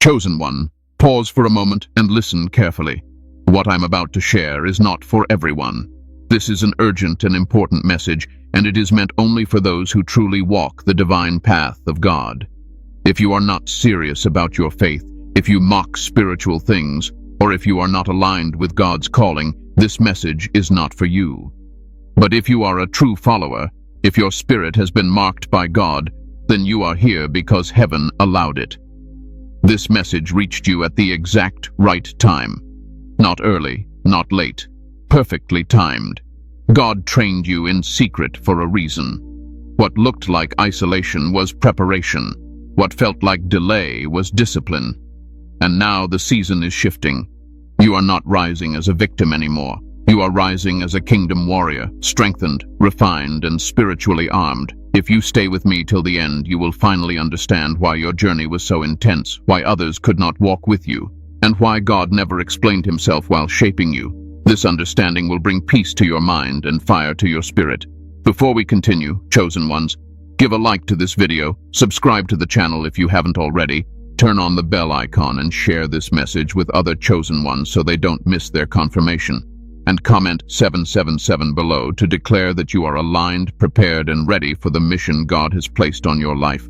Chosen one, pause for a moment and listen carefully. What I'm about to share is not for everyone. This is an urgent and important message, and it is meant only for those who truly walk the divine path of God. If you are not serious about your faith, if you mock spiritual things, or if you are not aligned with God's calling, this message is not for you. But if you are a true follower, if your spirit has been marked by God, then you are here because heaven allowed it. This message reached you at the exact right time. Not early, not late, perfectly timed. God trained you in secret for a reason. What looked like isolation was preparation. What felt like delay was discipline. And now the season is shifting. You are not rising as a victim anymore. You are rising as a kingdom warrior, strengthened, refined, and spiritually armed. If you stay with me till the end, you will finally understand why your journey was so intense, why others could not walk with you, and why God never explained himself while shaping you. This understanding will bring peace to your mind and fire to your spirit. Before we continue, chosen ones, give a like to this video, subscribe to the channel if you haven't already, turn on the bell icon and share this message with other chosen ones so they don't miss their confirmation. And comment 777 below to declare that you are aligned, prepared, and ready for the mission God has placed on your life.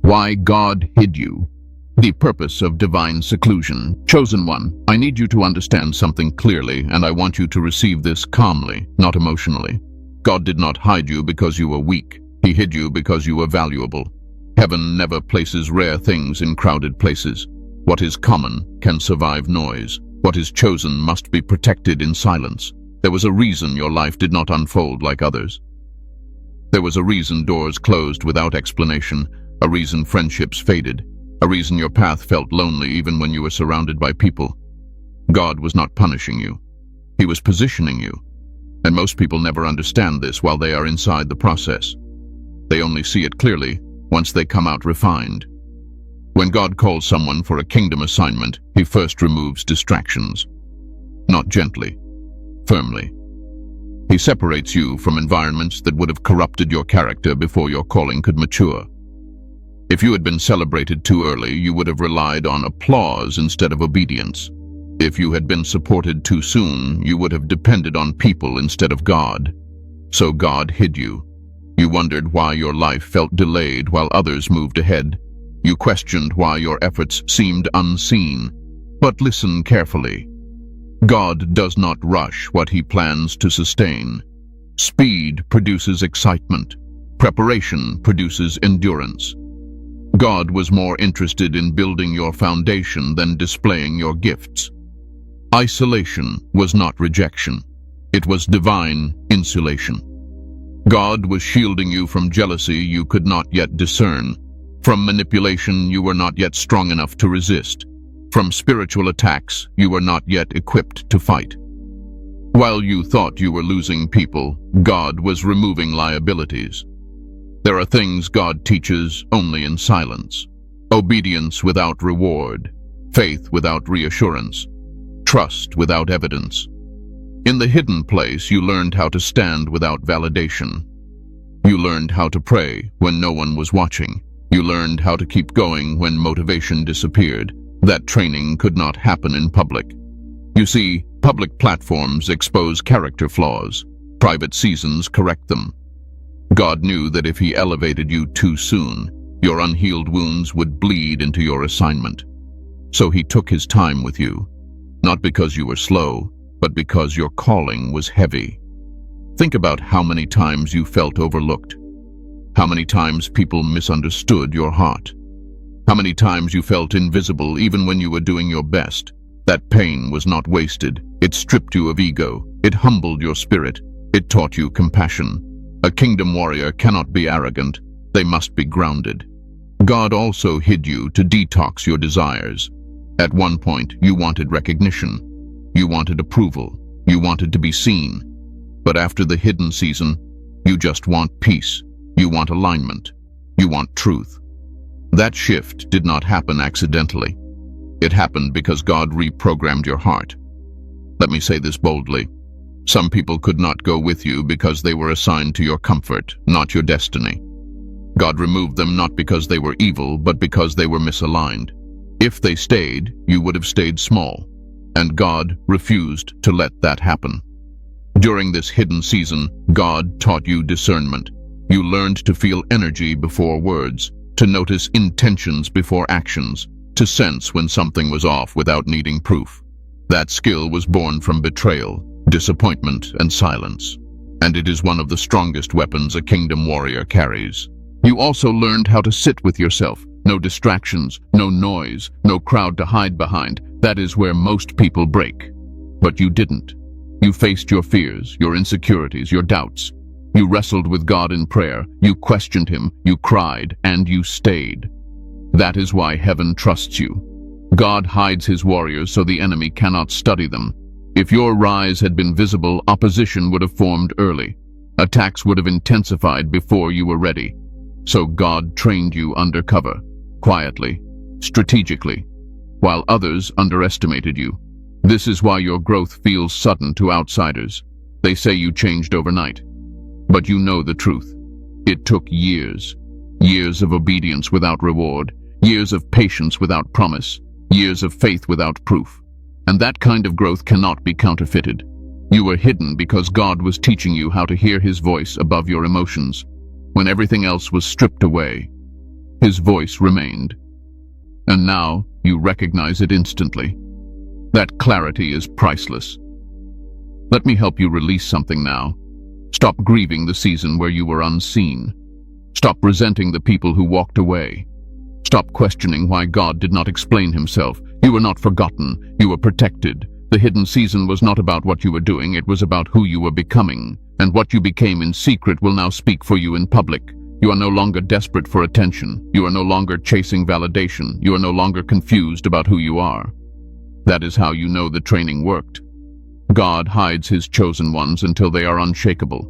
Why God hid you. The purpose of divine seclusion. Chosen one, I need you to understand something clearly, and I want you to receive this calmly, not emotionally. God did not hide you because you were weak. He hid you because you were valuable. Heaven never places rare things in crowded places. What is common can survive noise. What is chosen must be protected in silence. There was a reason your life did not unfold like others. There was a reason doors closed without explanation, a reason friendships faded, a reason your path felt lonely even when you were surrounded by people. God was not punishing you. He was positioning you. And most people never understand this while they are inside the process. They only see it clearly once they come out refined. When God calls someone for a kingdom assignment, he first removes distractions. Not gently, firmly. He separates you from environments that would have corrupted your character before your calling could mature. If you had been celebrated too early, you would have relied on applause instead of obedience. If you had been supported too soon, you would have depended on people instead of God. So God hid you. You wondered why your life felt delayed while others moved ahead. You questioned why your efforts seemed unseen. But listen carefully. God does not rush what he plans to sustain. Speed produces excitement. Preparation produces endurance. God was more interested in building your foundation than displaying your gifts. Isolation was not rejection. It was divine insulation. God was shielding you from jealousy you could not yet discern, from manipulation you were not yet strong enough to resist, from spiritual attacks you were not yet equipped to fight. While you thought you were losing people, God was removing liabilities. There are things God teaches only in silence. Obedience without reward, faith without reassurance, trust without evidence. In the hidden place, you learned how to stand without validation. You learned how to pray when no one was watching. You learned how to keep going when motivation disappeared. That training could not happen in public. You see, public platforms expose character flaws. Private seasons correct them. God knew that if he elevated you too soon, your unhealed wounds would bleed into your assignment. So he took his time with you, not because you were slow, but because your calling was heavy. Think about how many times you felt overlooked, how many times people misunderstood your heart, how many times you felt invisible even when you were doing your best. That pain was not wasted. It stripped you of ego. It humbled your spirit. It taught you compassion. A kingdom warrior cannot be arrogant. They must be grounded. God also hid you to detox your desires. At one point, you wanted recognition. You wanted approval. You wanted to be seen. But after the hidden season, you just want peace. You want alignment. You want truth. That shift did not happen accidentally. It happened because God reprogrammed your heart. Let me say this boldly. Some people could not go with you because they were assigned to your comfort, not your destiny. God removed them not because they were evil, but because they were misaligned. If they stayed, you would have stayed small, and God refused to let that happen. During this hidden season, God taught you discernment. You learned to feel energy before words, to notice intentions before actions, to sense when something was off without needing proof. That skill was born from betrayal, disappointment, and silence, and it is one of the strongest weapons a kingdom warrior carries. You also learned how to sit with yourself. No distractions, no noise, no crowd to hide behind. That is where most people break. But you didn't. You faced your fears, your insecurities, your doubts. You wrestled with God in prayer. You questioned Him. You cried, and you stayed. That is why heaven trusts you. God hides His warriors so the enemy cannot study them. If your rise had been visible, opposition would have formed early. Attacks would have intensified before you were ready. So God trained you undercover, quietly, strategically, while others underestimated you. This is why your growth feels sudden to outsiders. They say you changed overnight. But you know the truth. It took years. Years of obedience without reward, years of patience without promise, years of faith without proof. And that kind of growth cannot be counterfeited. You were hidden because God was teaching you how to hear His voice above your emotions. When everything else was stripped away, His voice remained. And now you recognize it instantly. That clarity is priceless. Let me help you release something now. Stop grieving the season where you were unseen. Stop resenting the people who walked away. Stop questioning why God did not explain Himself. You were not forgotten. You were protected. The hidden season was not about what you were doing. It was about who you were becoming. And what you became in secret will now speak for you in public. You are no longer desperate for attention. You are no longer chasing validation. You are no longer confused about who you are. That is how you know the training worked. God hides His chosen ones until they are unshakable.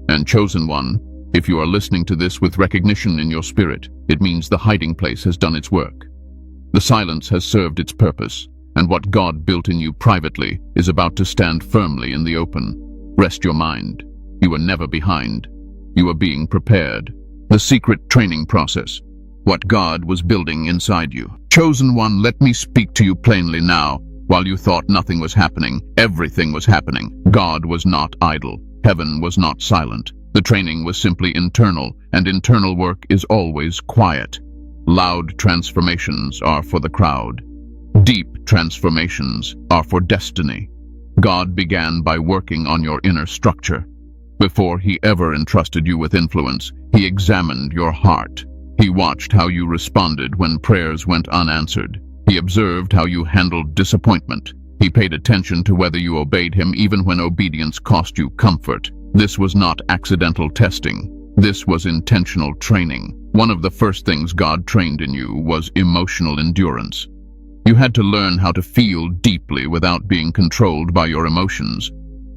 And chosen one, if you are listening to this with recognition in your spirit, it means the hiding place has done its work. The silence has served its purpose, and what God built in you privately is about to stand firmly in the open. Rest your mind. You are never behind. You are being prepared. The secret training process. What God was building inside you. Chosen one, let me speak to you plainly now. While you thought nothing was happening, everything was happening. God was not idle. Heaven was not silent. The training was simply internal, and internal work is always quiet. Loud transformations are for the crowd. Deep transformations are for destiny. God began by working on your inner structure. Before He ever entrusted you with influence, He examined your heart. He watched how you responded when prayers went unanswered. He observed how you handled disappointment. He paid attention to whether you obeyed Him even when obedience cost you comfort. This was not accidental testing. This was intentional training. One of the first things God trained in you was emotional endurance. You had to learn how to feel deeply without being controlled by your emotions.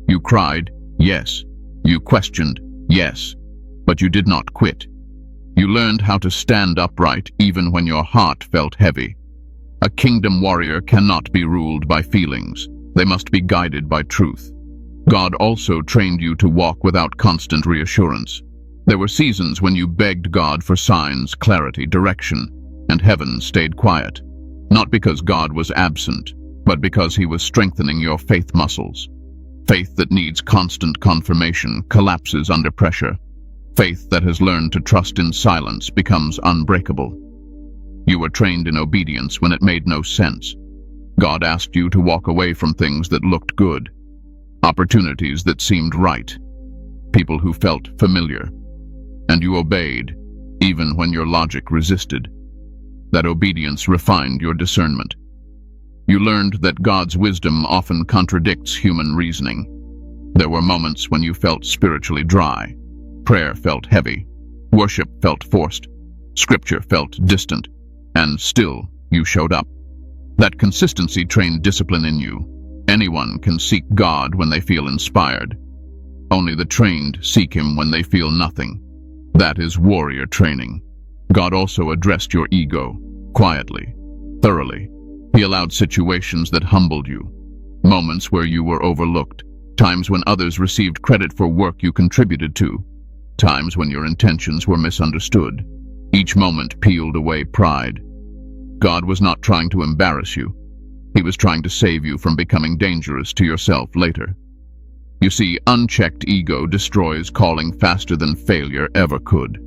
You cried, yes. You questioned, yes. But you did not quit. You learned how to stand upright even when your heart felt heavy. A kingdom warrior cannot be ruled by feelings. They must be guided by truth. God also trained you to walk without constant reassurance. There were seasons when you begged God for signs, clarity, direction, and heaven stayed quiet. Not because God was absent, but because He was strengthening your faith muscles. Faith that needs constant confirmation collapses under pressure. Faith that has learned to trust in silence becomes unbreakable. You were trained in obedience when it made no sense. God asked you to walk away from things that looked good, opportunities that seemed right, people who felt familiar, and you obeyed, even when your logic resisted. That obedience refined your discernment. You learned that God's wisdom often contradicts human reasoning. There were moments when you felt spiritually dry. Prayer felt heavy. Worship felt forced. Scripture felt distant. And still, you showed up. That consistency trained discipline in you. Anyone can seek God when they feel inspired. Only the trained seek Him when they feel nothing. That is warrior training. God also addressed your ego, quietly, thoroughly. He allowed situations that humbled you, moments where you were overlooked, times when others received credit for work you contributed to, times when your intentions were misunderstood. Each moment peeled away pride. God was not trying to embarrass you. He was trying to save you from becoming dangerous to yourself later. You see, unchecked ego destroys calling faster than failure ever could.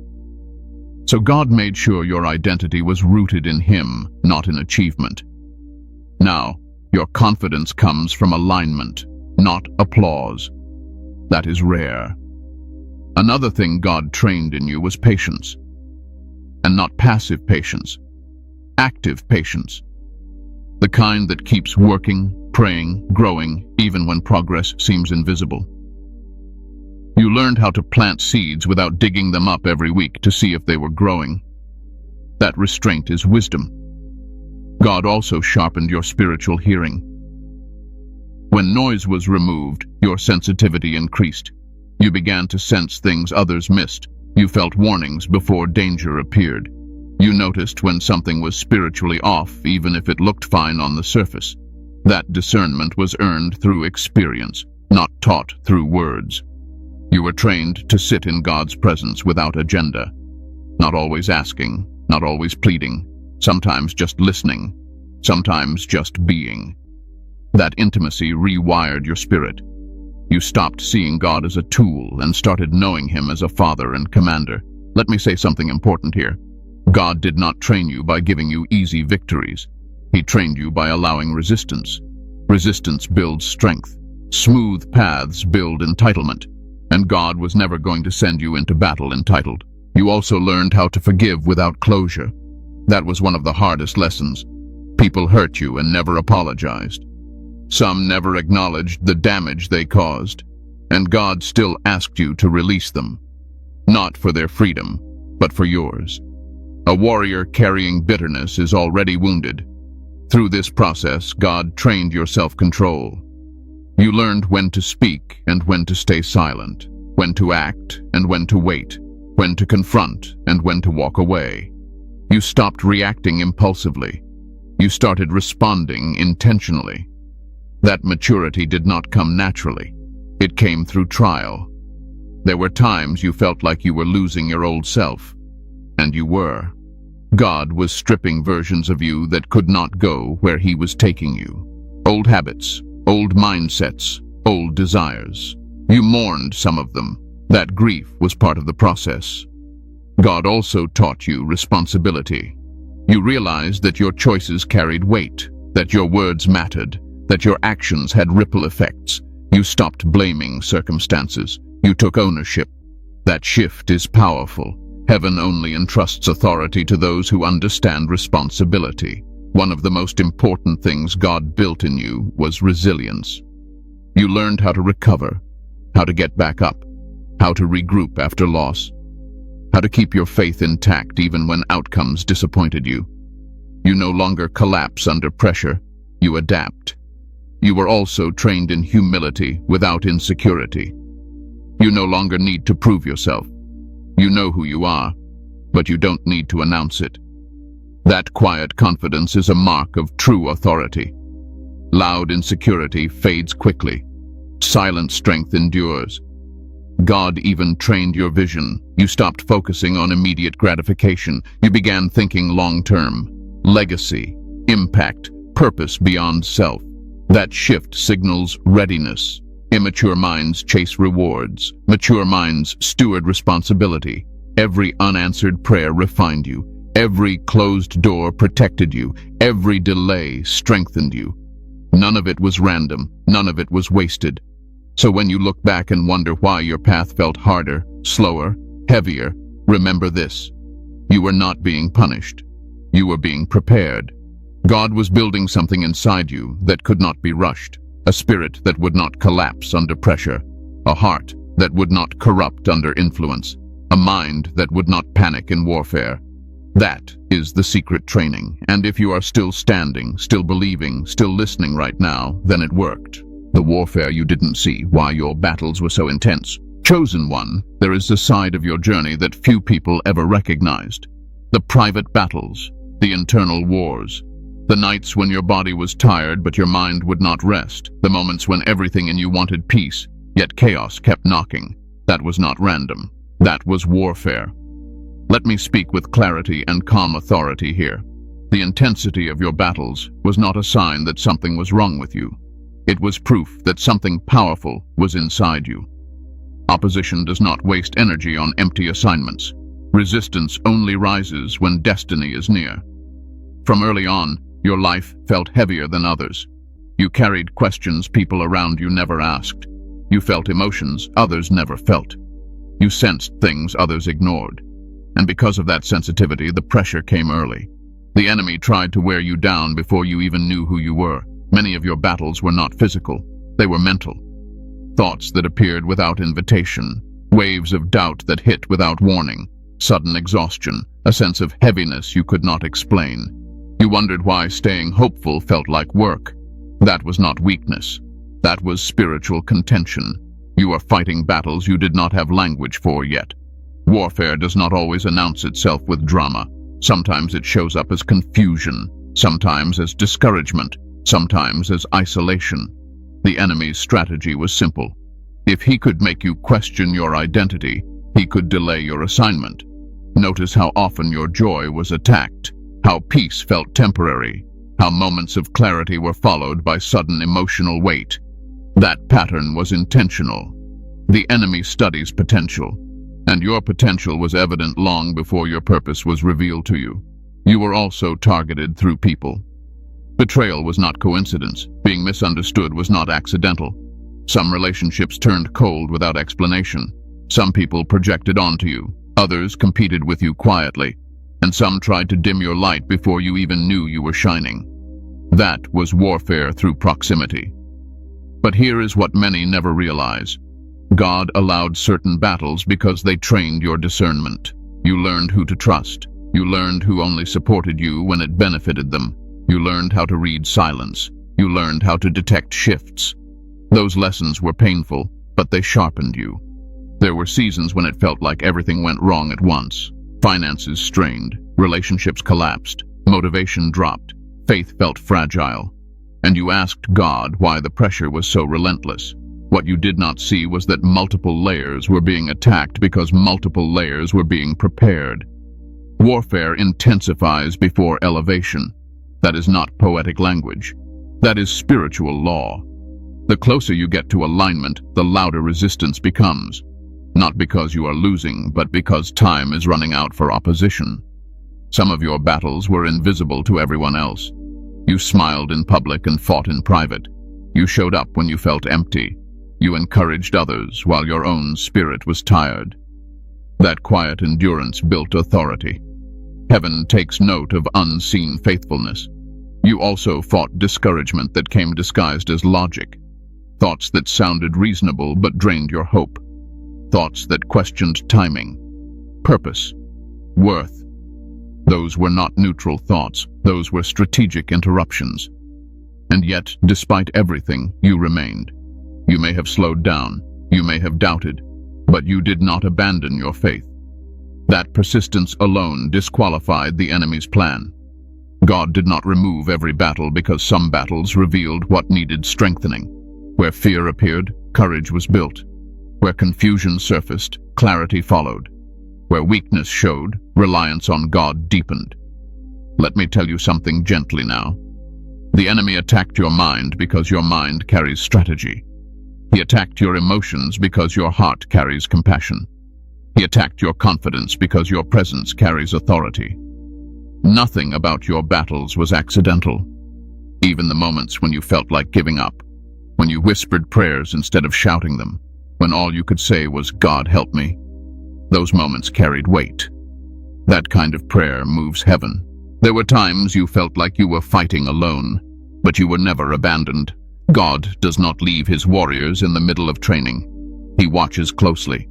So God made sure your identity was rooted in Him, not in achievement. Now, your confidence comes from alignment, not applause. That is rare. Another thing God trained in you was patience. And not passive patience, active patience. The kind that keeps working, praying, growing, even when progress seems invisible. You learned how to plant seeds without digging them up every week to see if they were growing. That restraint is wisdom. God also sharpened your spiritual hearing. When noise was removed, your sensitivity increased. You began to sense things others missed. You felt warnings before danger appeared. You noticed when something was spiritually off, even if it looked fine on the surface. That discernment was earned through experience, not taught through words. You were trained to sit in God's presence without agenda, not always asking, not always pleading, sometimes just listening, sometimes just being. That intimacy rewired your spirit. You stopped seeing God as a tool and started knowing Him as a father and commander. Let me say something important here. God did not train you by giving you easy victories. He trained you by allowing resistance. Resistance builds strength. Smooth paths build entitlement. And God was never going to send you into battle entitled. You also learned how to forgive without closure. That was one of the hardest lessons. People hurt you and never apologized. Some never acknowledged the damage they caused, and God still asked you to release them. Not for their freedom, but for yours. A warrior carrying bitterness is already wounded. Through this process, God trained your self-control. You learned when to speak and when to stay silent, when to act and when to wait, when to confront and when to walk away. You stopped reacting impulsively. You started responding intentionally. That maturity did not come naturally. It came through trial. There were times you felt like you were losing your old self. And you were. God was stripping versions of you that could not go where He was taking you. Old habits, old mindsets, old desires. You mourned some of them. That grief was part of the process. God also taught you responsibility. You realized that your choices carried weight, that your words mattered, that your actions had ripple effects. You stopped blaming circumstances. You took ownership. That shift is powerful. Heaven only entrusts authority to those who understand responsibility. One of the most important things God built in you was resilience. You learned how to recover, how to get back up, how to regroup after loss, how to keep your faith intact even when outcomes disappointed you. You no longer collapse under pressure. You adapt. You were also trained in humility without insecurity. You no longer need to prove yourself. You know who you are, but you don't need to announce it. That quiet confidence is a mark of true authority. Loud insecurity fades quickly. Silent strength endures. God even trained your vision. You stopped focusing on immediate gratification. You began thinking long-term. Legacy, impact, purpose beyond self. That shift signals readiness. Immature minds chase rewards. Mature minds steward responsibility. Every unanswered prayer refined you. Every closed door protected you. Every delay strengthened you. None of it was random. None of it was wasted. So when you look back and wonder why your path felt harder, slower, heavier, remember this. You were not being punished. You were being prepared. God was building something inside you that could not be rushed, a spirit that would not collapse under pressure, a heart that would not corrupt under influence, a mind that would not panic in warfare. That is the secret training, and if you are still standing, still believing, still listening right now, then it worked. The warfare you didn't see, why your battles were so intense. Chosen one, there is a side of your journey that few people ever recognized. The private battles, the internal wars, The nights when your body was tired but your mind would not rest. The moments when everything in you wanted peace, yet chaos kept knocking. That was not random. That was warfare. Let me speak with clarity and calm authority here. The intensity of your battles was not a sign that something was wrong with you. It was proof that something powerful was inside you. Opposition does not waste energy on empty assignments. Resistance only rises when destiny is near. From early on, your life felt heavier than others. You carried questions people around you never asked. You felt emotions others never felt. You sensed things others ignored. And because of that sensitivity, the pressure came early. The enemy tried to wear you down before you even knew who you were. Many of your battles were not physical. They were mental. Thoughts that appeared without invitation, waves of doubt that hit without warning, sudden exhaustion, a sense of heaviness you could not explain. You wondered why staying hopeful felt like work. That was not weakness. That was spiritual contention. You are fighting battles you did not have language for yet. Warfare does not always announce itself with drama. Sometimes it shows up as confusion, sometimes as discouragement, sometimes as isolation. The enemy's strategy was simple. If he could make you question your identity, he could delay your assignment. Notice how often your joy was attacked, how peace felt temporary, how moments of clarity were followed by sudden emotional weight. That pattern was intentional. The enemy studies potential, and your potential was evident long before your purpose was revealed to you. You were also targeted through people. Betrayal was not coincidence. Being misunderstood was not accidental. Some relationships turned cold without explanation. Some people projected onto you. Others competed with you quietly. And some tried to dim your light before you even knew you were shining. That was warfare through proximity. But here is what many never realize. God allowed certain battles because they trained your discernment. You learned who to trust. You learned who only supported you when it benefited them. You learned how to read silence. You learned how to detect shifts. Those lessons were painful, but they sharpened you. There were seasons when it felt like everything went wrong at once. Finances strained, relationships collapsed, motivation dropped, faith felt fragile. And you asked God why the pressure was so relentless. What you did not see was that multiple layers were being attacked because multiple layers were being prepared. Warfare intensifies before elevation. That is not poetic language. That is spiritual law. The closer you get to alignment, the louder resistance becomes. Not because you are losing, but because time is running out for opposition. Some of your battles were invisible to everyone else. You smiled in public and fought in private. You showed up when you felt empty. You encouraged others while your own spirit was tired. That quiet endurance built authority. Heaven takes note of unseen faithfulness. You also fought discouragement that came disguised as logic. Thoughts that sounded reasonable but drained your hope. Thoughts that questioned timing, purpose, worth. Those were not neutral thoughts. Those were strategic interruptions. And yet, despite everything, you remained. You may have slowed down. You may have doubted. But you did not abandon your faith. That persistence alone disqualified the enemy's plan. God did not remove every battle because some battles revealed what needed strengthening. Where fear appeared, courage was built. Where confusion surfaced, clarity followed. Where weakness showed, reliance on God deepened. Let me tell you something gently now. The enemy attacked your mind because your mind carries strategy. He attacked your emotions because your heart carries compassion. He attacked your confidence because your presence carries authority. Nothing about your battles was accidental. Even the moments when you felt like giving up, when you whispered prayers instead of shouting them, when all you could say was, "God help me," those moments carried weight. That kind of prayer moves heaven. There were times you felt like you were fighting alone, but you were never abandoned. God does not leave his warriors in the middle of training. He watches closely.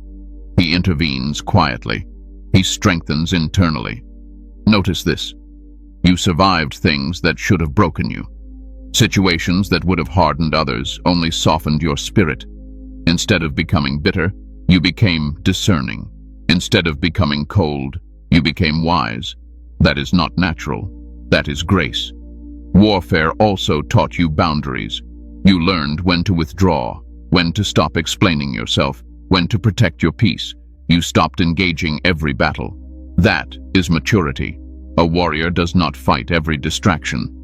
He intervenes quietly. He strengthens internally. Notice this. You survived things that should have broken you. Situations that would have hardened others only softened your spirit. Instead of becoming bitter, you became discerning. Instead of becoming cold, you became wise. That is not natural. That is grace. Warfare also taught you boundaries. You learned when to withdraw, when to stop explaining yourself, when to protect your peace. You stopped engaging every battle. That is maturity. A warrior does not fight every distraction.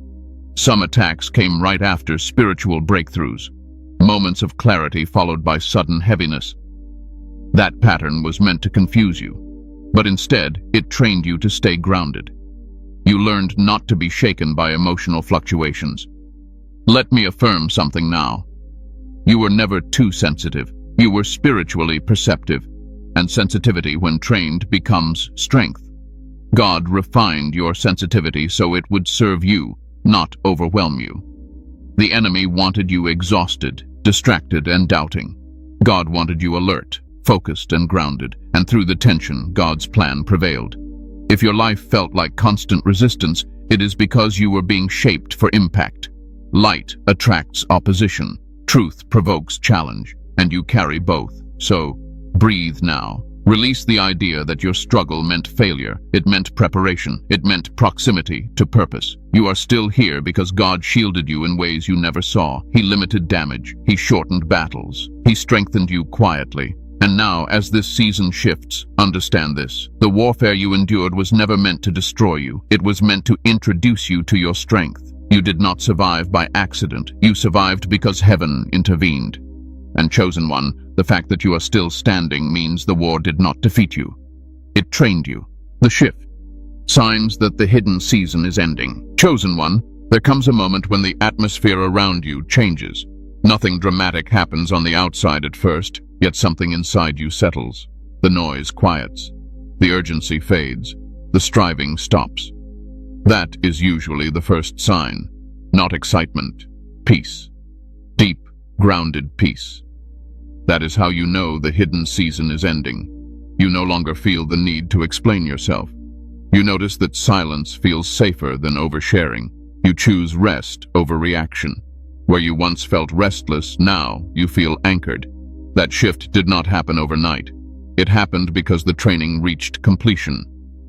Some attacks came right after spiritual breakthroughs, moments of clarity followed by sudden heaviness. That pattern was meant to confuse you, but instead it trained you to stay grounded. You learned not to be shaken by emotional fluctuations. Let me affirm something now. You were never too sensitive. You were spiritually perceptive, and sensitivity, when trained, becomes strength. God refined your sensitivity so it would serve you, not overwhelm you. The enemy wanted you exhausted, distracted, and doubting. God wanted you alert, focused, and grounded, and through the tension, God's plan prevailed. If your life felt like constant resistance, it is because you were being shaped for impact. Light attracts opposition, truth provokes challenge, and you carry both. So, breathe now. Release the idea that your struggle meant failure. It meant preparation. It meant proximity to purpose. You are still here because God shielded you in ways you never saw. He limited damage. He shortened battles. He strengthened you quietly. And now, as this season shifts, understand this. The warfare you endured was never meant to destroy you. It was meant to introduce you to your strength. You did not survive by accident. You survived because heaven intervened. And chosen one, the fact that you are still standing means the war did not defeat you. It trained you. The shift. Signs that the hidden season is ending. Chosen one, there comes a moment when the atmosphere around you changes. Nothing dramatic happens on the outside at first, yet something inside you settles. The noise quiets. The urgency fades. The striving stops. That is usually the first sign. Not excitement. Peace. Deep, grounded peace. That is how you know the hidden season is ending. You no longer feel the need to explain yourself. You notice that silence feels safer than oversharing. You choose rest over reaction. Where you once felt restless, now you feel anchored. That shift did not happen overnight. It happened because the training reached completion.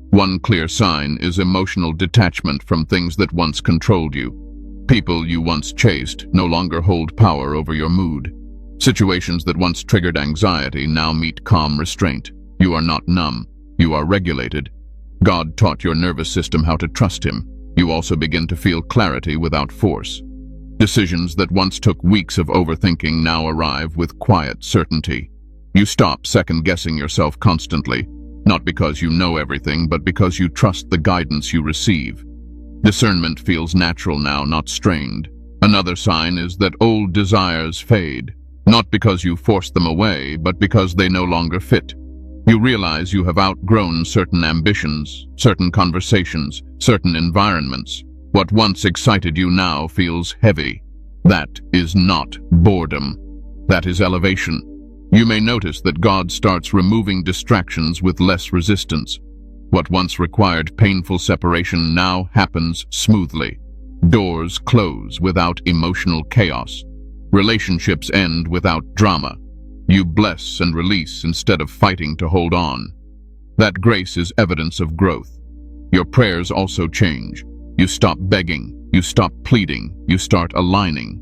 One clear sign is emotional detachment from things that once controlled you. People you once chased no longer hold power over your mood. Situations that once triggered anxiety now meet calm restraint. You are not numb. You are regulated. God taught your nervous system how to trust Him. You also begin to feel clarity without force. Decisions that once took weeks of overthinking now arrive with quiet certainty. You stop second-guessing yourself constantly, not because you know everything, but because you trust the guidance you receive. Discernment feels natural now, not strained. Another sign is that old desires fade, not because you forced them away, but because they no longer fit. You realize you have outgrown certain ambitions, certain conversations, certain environments. What once excited you now feels heavy. That is not boredom. That is elevation. You may notice that God starts removing distractions with less resistance. What once required painful separation now happens smoothly. Doors close without emotional chaos. Relationships end without drama. You bless and release instead of fighting to hold on. That grace is evidence of growth. Your prayers also change. You stop begging, you stop pleading, you start aligning.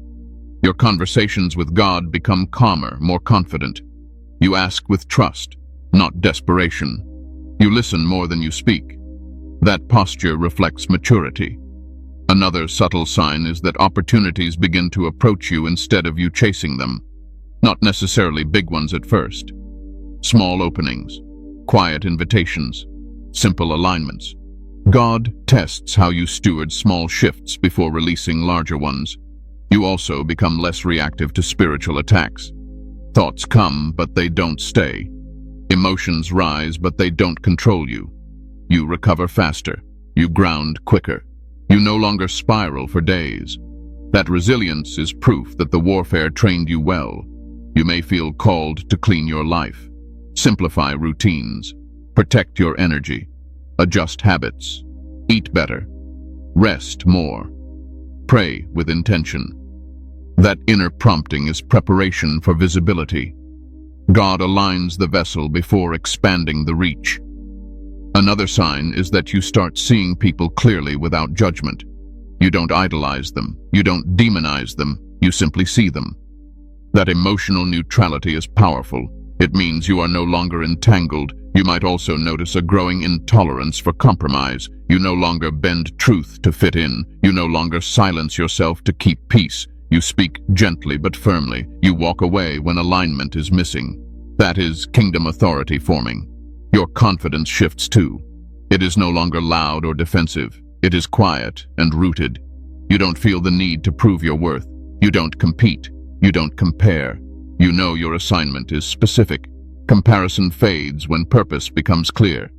Your conversations with God become calmer, more confident. You ask with trust, not desperation. You listen more than you speak. That posture reflects maturity. Another subtle sign is that opportunities begin to approach you instead of you chasing them. Not necessarily big ones at first. Small openings, quiet invitations, simple alignments. God tests how you steward small shifts before releasing larger ones. You also become less reactive to spiritual attacks. Thoughts come, but they don't stay. Emotions rise, but they don't control you. You recover faster. You ground quicker. You no longer spiral for days. That resilience is proof that the warfare trained you well. You may feel called to clean your life, simplify routines, protect your energy, adjust habits, eat better, rest more, pray with intention. That inner prompting is preparation for visibility. God aligns the vessel before expanding the reach. Another sign is that you start seeing people clearly without judgment. You don't idolize them. You don't demonize them. You simply see them. That emotional neutrality is powerful. It means you are no longer entangled. You might also notice a growing intolerance for compromise. You no longer bend truth to fit in. You no longer silence yourself to keep peace. You speak gently but firmly. You walk away when alignment is missing. That is kingdom authority forming. Your confidence shifts too. It is no longer loud or defensive. It is quiet and rooted. You don't feel the need to prove your worth. You don't compete. You don't compare. You know your assignment is specific. Comparison fades when purpose becomes clear.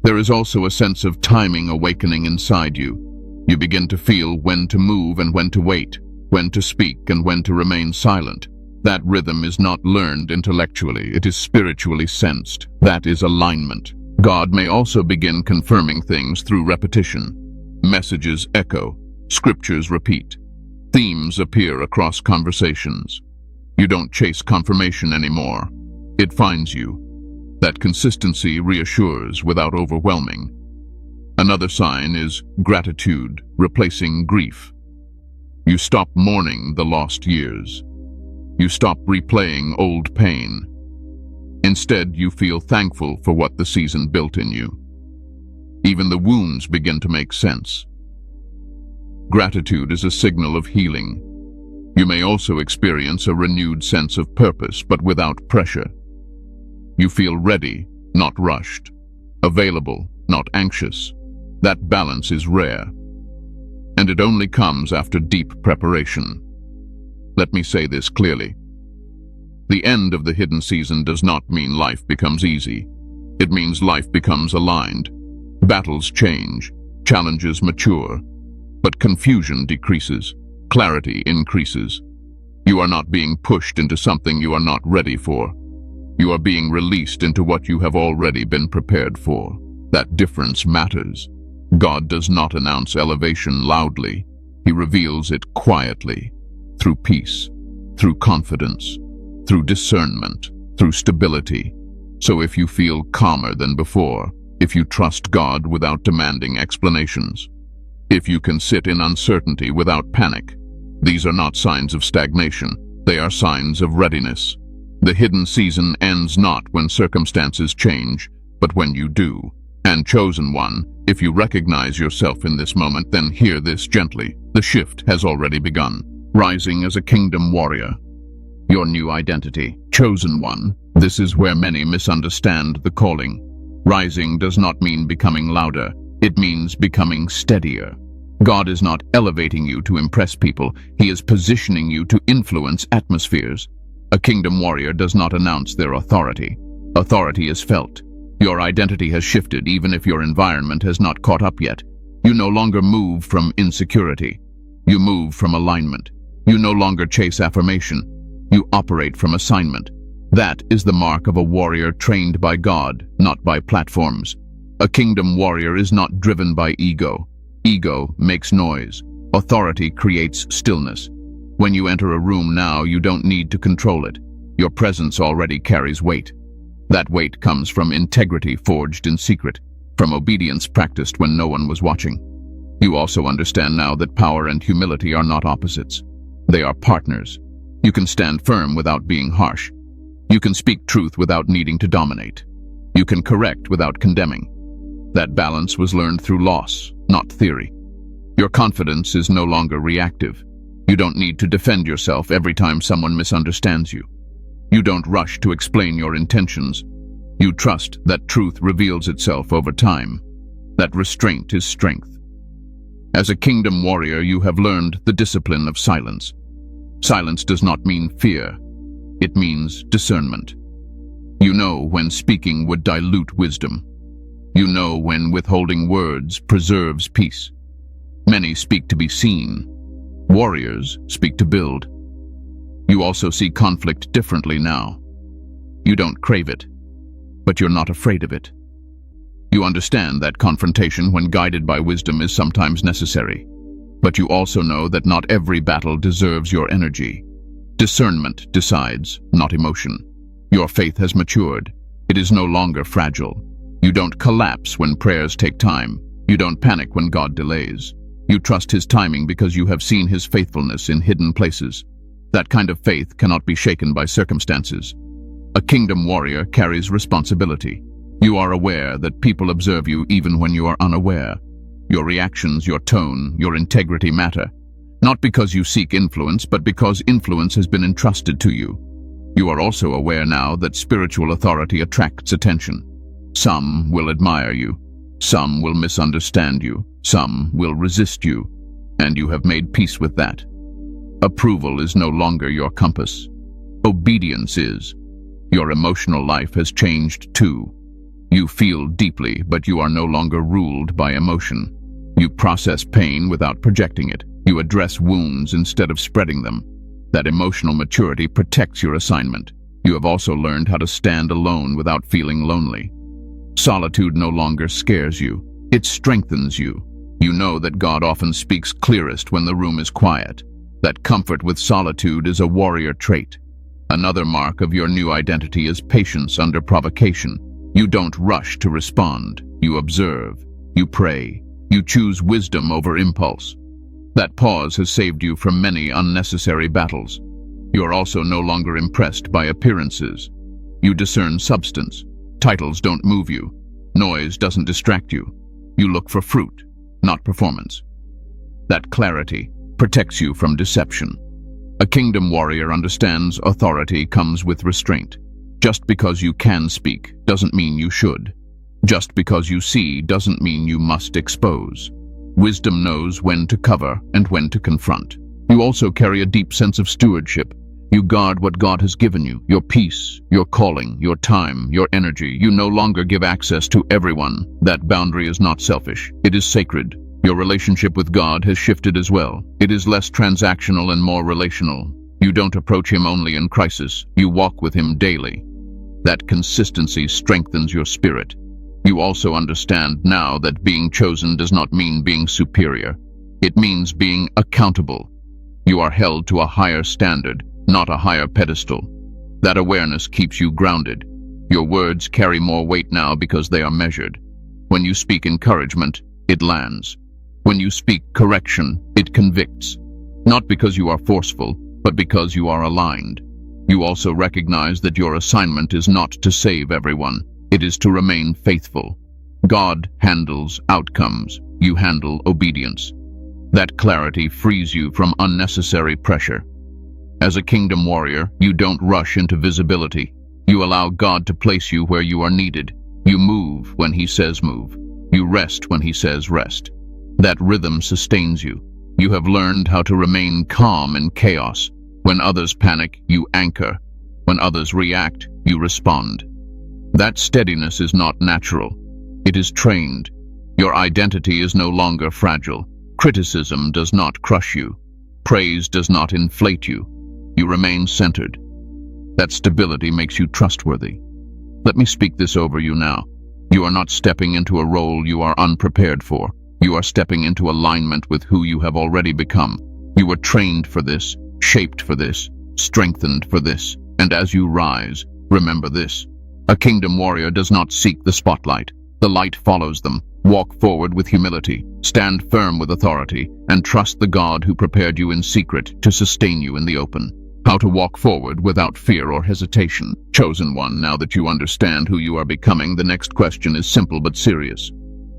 There is also a sense of timing awakening inside you. You begin to feel when to move and when to wait, when to speak and when to remain silent. That rhythm is not learned intellectually, it is spiritually sensed. That is alignment. God may also begin confirming things through repetition. Messages echo, scriptures repeat, themes appear across conversations. You don't chase confirmation anymore. It finds you. That consistency reassures without overwhelming. Another sign is gratitude replacing grief. You stop mourning the lost years. You stop replaying old pain. Instead, you feel thankful for what the season built in you. Even the wounds begin to make sense. Gratitude is a signal of healing. You may also experience a renewed sense of purpose, but without pressure. You feel ready, not rushed. Available, not anxious. That balance is rare. And it only comes after deep preparation. Let me say this clearly. The end of the hidden season does not mean life becomes easy. It means life becomes aligned. Battles change, challenges mature, but confusion decreases, clarity increases. You are not being pushed into something you are not ready for. You are being released into what you have already been prepared for. That difference matters. God does not announce elevation loudly. He reveals it quietly, through peace, through confidence, through discernment, through stability. So if you feel calmer than before, if you trust God without demanding explanations, if you can sit in uncertainty without panic, these are not signs of stagnation, they are signs of readiness. The hidden season ends not when circumstances change, but when you do. And chosen one, if you recognize yourself in this moment, then hear this gently. The shift has already begun. Rising as a kingdom warrior. Your new identity. Chosen one. This is where many misunderstand the calling. Rising does not mean becoming louder. It means becoming steadier. God is not elevating you to impress people. He is positioning you to influence atmospheres. A kingdom warrior does not announce their authority. Authority is felt. Your identity has shifted even if your environment has not caught up yet. You no longer move from insecurity. You move from alignment. You no longer chase affirmation. You operate from assignment. That is the mark of a warrior trained by God, not by platforms. A kingdom warrior is not driven by ego. Ego makes noise. Authority creates stillness. When you enter a room now, you don't need to control it. Your presence already carries weight. That weight comes from integrity forged in secret, from obedience practiced when no one was watching. You also understand now that power and humility are not opposites. They are partners. You can stand firm without being harsh. You can speak truth without needing to dominate. You can correct without condemning. That balance was learned through loss, not theory. Your confidence is no longer reactive. You don't need to defend yourself every time someone misunderstands you. You don't rush to explain your intentions. You trust that truth reveals itself over time. That restraint is strength. As a kingdom warrior, you have learned the discipline of silence. Silence does not mean fear. It means discernment. You know when speaking would dilute wisdom. You know when withholding words preserves peace. Many speak to be seen. Warriors speak to build. You also see conflict differently now. You don't crave it, but you're not afraid of it. You understand that confrontation, when guided by wisdom, is sometimes necessary. But you also know that not every battle deserves your energy. Discernment decides, not emotion. Your faith has matured. It is no longer fragile. You don't collapse when prayers take time. You don't panic when God delays. You trust his timing because you have seen his faithfulness in hidden places. That kind of faith cannot be shaken by circumstances. A kingdom warrior carries responsibility. You are aware that people observe you even when you are unaware. Your reactions, your tone, your integrity matter. Not because you seek influence, but because influence has been entrusted to you. You are also aware now that spiritual authority attracts attention. Some will admire you. Some will misunderstand you. Some will resist you. And you have made peace with that. Approval is no longer your compass. Obedience is. Your emotional life has changed too. You feel deeply, but you are no longer ruled by emotion. You process pain without projecting it. You address wounds instead of spreading them. That emotional maturity protects your assignment. You have also learned how to stand alone without feeling lonely. Solitude no longer scares you. It strengthens you. You know that God often speaks clearest when the room is quiet. That comfort with solitude is a warrior trait. Another mark of your new identity is patience under provocation. You don't rush to respond. You observe. You pray. You choose wisdom over impulse. That pause has saved you from many unnecessary battles. You are also no longer impressed by appearances. You discern substance. Titles don't move you. Noise doesn't distract you. You look for fruit, not performance. That clarity protects you from deception. A kingdom warrior understands authority comes with restraint. Just because you can speak doesn't mean you should. Just because you see doesn't mean you must expose. Wisdom knows when to cover and when to confront. You also carry a deep sense of stewardship. You guard what God has given you, your peace, your calling, your time, your energy. You no longer give access to everyone. That boundary is not selfish. It is sacred. Your relationship with God has shifted as well. It is less transactional and more relational. You don't approach him only in crisis. You walk with him daily. That consistency strengthens your spirit. You also understand now that being chosen does not mean being superior. It means being accountable. You are held to a higher standard, not a higher pedestal. That awareness keeps you grounded. Your words carry more weight now because they are measured. When you speak encouragement, it lands. When you speak correction, it convicts. Not because you are forceful, but because you are aligned. You also recognize that your assignment is not to save everyone. It is to remain faithful. God handles outcomes. You handle obedience. That clarity frees you from unnecessary pressure. As a kingdom warrior, you don't rush into visibility. You allow God to place you where you are needed. You move when he says move. You rest when he says rest. That rhythm sustains you. You have learned how to remain calm in chaos. When others panic, you anchor. When others react, you respond. That steadiness is not natural. It is trained. Your identity is no longer fragile. Criticism does not crush you. Praise does not inflate you. You remain centered. That stability makes you trustworthy. Let me speak this over you now. You are not stepping into a role you are unprepared for. You are stepping into alignment with who you have already become. You were trained for this, shaped for this, strengthened for this. And as you rise, remember this. A kingdom warrior does not seek the spotlight. The light follows them. Walk forward with humility, stand firm with authority, and trust the God who prepared you in secret to sustain you in the open. How to walk forward without fear or hesitation. Chosen one, now that you understand who you are becoming, the next question is simple but serious.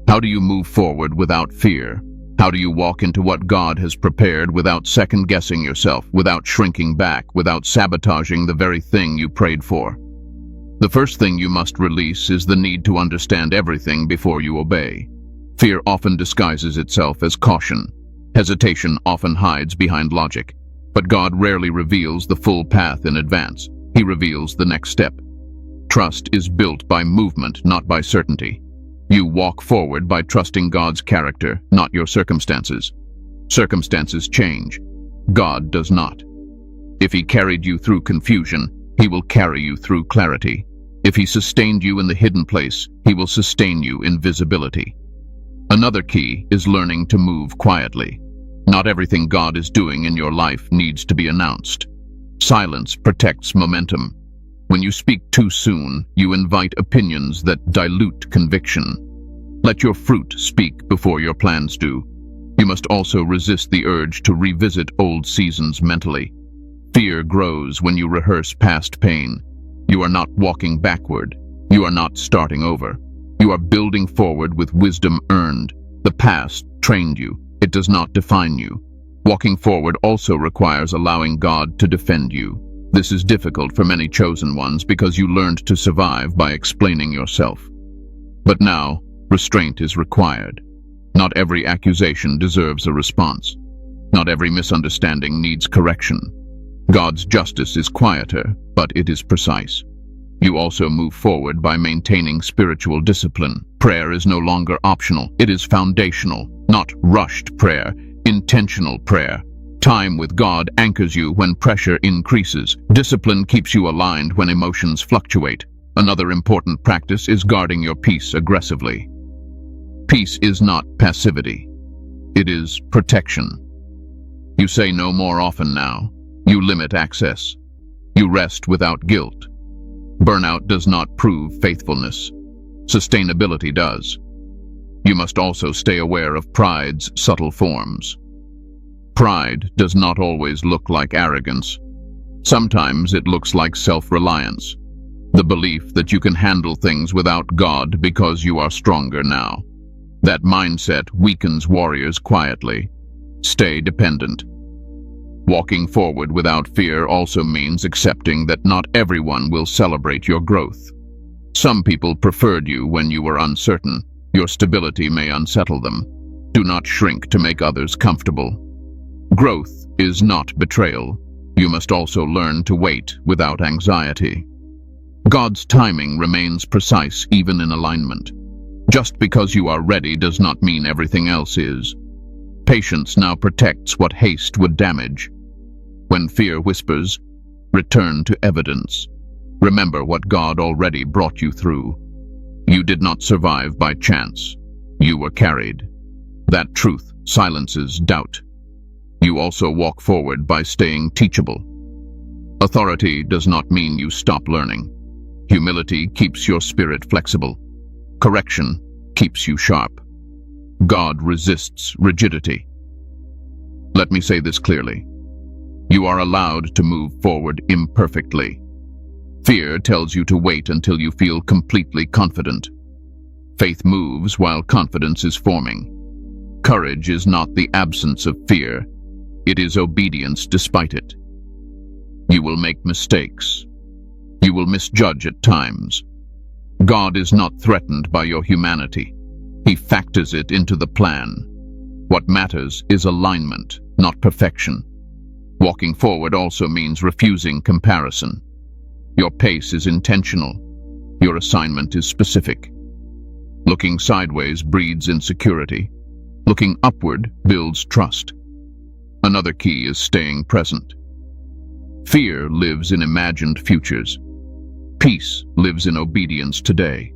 How do you move forward without fear? How do you walk into what God has prepared without second-guessing yourself, without shrinking back, without sabotaging the very thing you prayed for? The first thing you must release is the need to understand everything before you obey. Fear often disguises itself as caution. Hesitation often hides behind logic. But God rarely reveals the full path in advance. He reveals the next step. Trust is built by movement, not by certainty. You walk forward by trusting God's character, not your circumstances. Circumstances change. God does not. If he carried you through confusion, he will carry you through clarity. If he sustained you in the hidden place, he will sustain you in visibility. Another key is learning to move quietly. Not everything God is doing in your life needs to be announced. Silence protects momentum. When you speak too soon, you invite opinions that dilute conviction. Let your fruit speak before your plans do. You must also resist the urge to revisit old seasons mentally. Fear grows when you rehearse past pain. You are not walking backward. You are not starting over. You are building forward with wisdom earned. The past trained you. It does not define you. Walking forward also requires allowing God to defend you. This is difficult for many chosen ones because you learned to survive by explaining yourself. But now, restraint is required. Not every accusation deserves a response. Not every misunderstanding needs correction. God's justice is quieter, but it is precise. You also move forward by maintaining spiritual discipline. Prayer is no longer optional. It is foundational, not rushed prayer, intentional prayer. Time with God anchors you when pressure increases. Discipline keeps you aligned when emotions fluctuate. Another important practice is guarding your peace aggressively. Peace is not passivity. It is protection. You say no more often now. You limit access. You rest without guilt. Burnout does not prove faithfulness. Sustainability does. You must also stay aware of pride's subtle forms. Pride does not always look like arrogance. Sometimes it looks like self-reliance, the belief that you can handle things without God because you are stronger now. That mindset weakens warriors quietly. Stay dependent. Walking forward without fear also means accepting that not everyone will celebrate your growth. Some people preferred you when you were uncertain. Your stability may unsettle them. Do not shrink to make others comfortable. Growth is not betrayal. You must also learn to wait without anxiety. God's timing remains precise even in alignment. Just because you are ready does not mean everything else is. Patience now protects what haste would damage. When fear whispers, return to evidence. Remember what God already brought you through. You did not survive by chance. You were carried. That truth silences doubt. You also walk forward by staying teachable. Authority does not mean you stop learning. Humility keeps your spirit flexible. Correction keeps you sharp. God resists rigidity. Let me say this clearly. You are allowed to move forward imperfectly. Fear tells you to wait until you feel completely confident. Faith moves while confidence is forming. Courage is not the absence of fear. It is obedience despite it. You will make mistakes. You will misjudge at times. God is not threatened by your humanity. He factors it into the plan. What matters is alignment, not perfection. Walking forward also means refusing comparison. Your pace is intentional. Your assignment is specific. Looking sideways breeds insecurity. Looking upward builds trust. Another key is staying present. Fear lives in imagined futures. Peace lives in obedience today.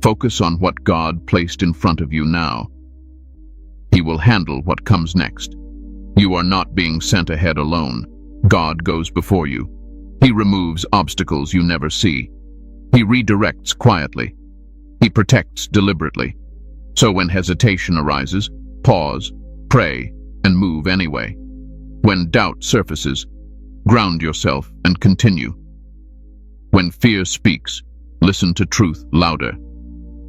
Focus on what God placed in front of you now. He will handle what comes next. You are not being sent ahead alone. God goes before you. He removes obstacles you never see. He redirects quietly. He protects deliberately. So when hesitation arises, pause, pray, and move anyway. When doubt surfaces, ground yourself and continue. When fear speaks, listen to truth louder.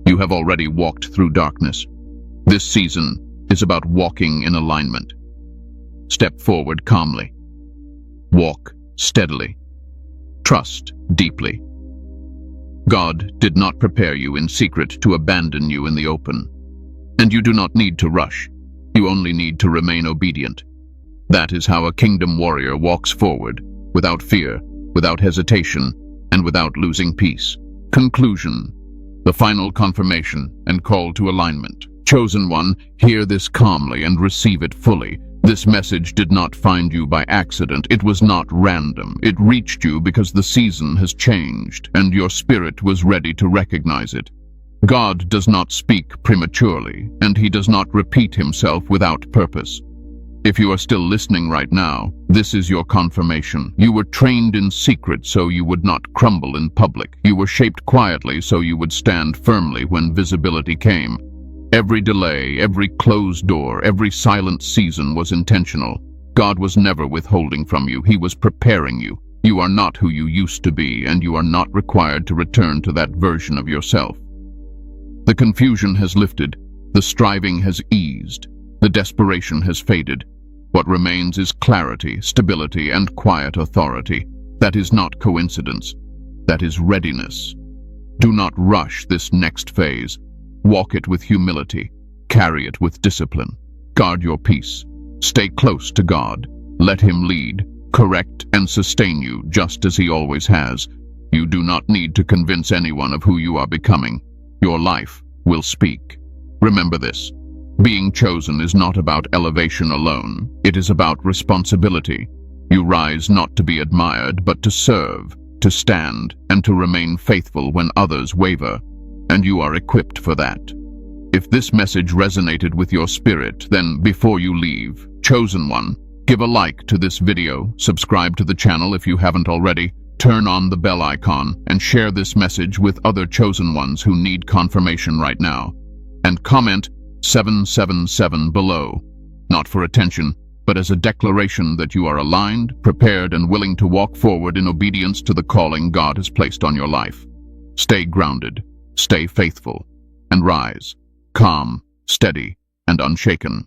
You have already walked through darkness. This season is about walking in alignment. Step forward calmly. Walk steadily. Trust deeply. God did not prepare you in secret to abandon you in the open. And you do not need to rush. You only need to remain obedient. That is how a kingdom warrior walks forward, without fear, without hesitation, and without losing peace. Conclusion. The final confirmation and call to alignment. Chosen one, hear this calmly and receive it fully. This message did not find you by accident. It was not random. It reached you because the season has changed, and your spirit was ready to recognize it. God does not speak prematurely, and he does not repeat himself without purpose. If you are still listening right now, this is your confirmation. You were trained in secret so you would not crumble in public. You were shaped quietly so you would stand firmly when visibility came. Every delay, every closed door, every silent season was intentional. God was never withholding from you. He was preparing you. You are not who you used to be, and you are not required to return to that version of yourself. The confusion has lifted. The striving has eased. The desperation has faded. What remains is clarity, stability, and quiet authority. That is not coincidence. That is readiness. Do not rush this next phase. Walk it with humility. Carry it with discipline. Guard your peace. Stay close to God. Let Him lead, correct, and sustain you just as He always has. You do not need to convince anyone of who you are becoming. Your life will speak. Remember this. Being chosen is not about elevation alone. It is about responsibility. You rise not to be admired, but to serve, to stand, and to remain faithful when others waver. And you are equipped for that. If this message resonated with your spirit, then before you leave, Chosen One, give a like to this video, subscribe to the channel if you haven't already, turn on the bell icon, and share this message with other chosen ones who need confirmation right now. And comment 777 below, not for attention, but as a declaration that you are aligned, prepared, and willing to walk forward in obedience to the calling God has placed on your life. Stay grounded, stay faithful, and rise, calm, steady, and unshaken.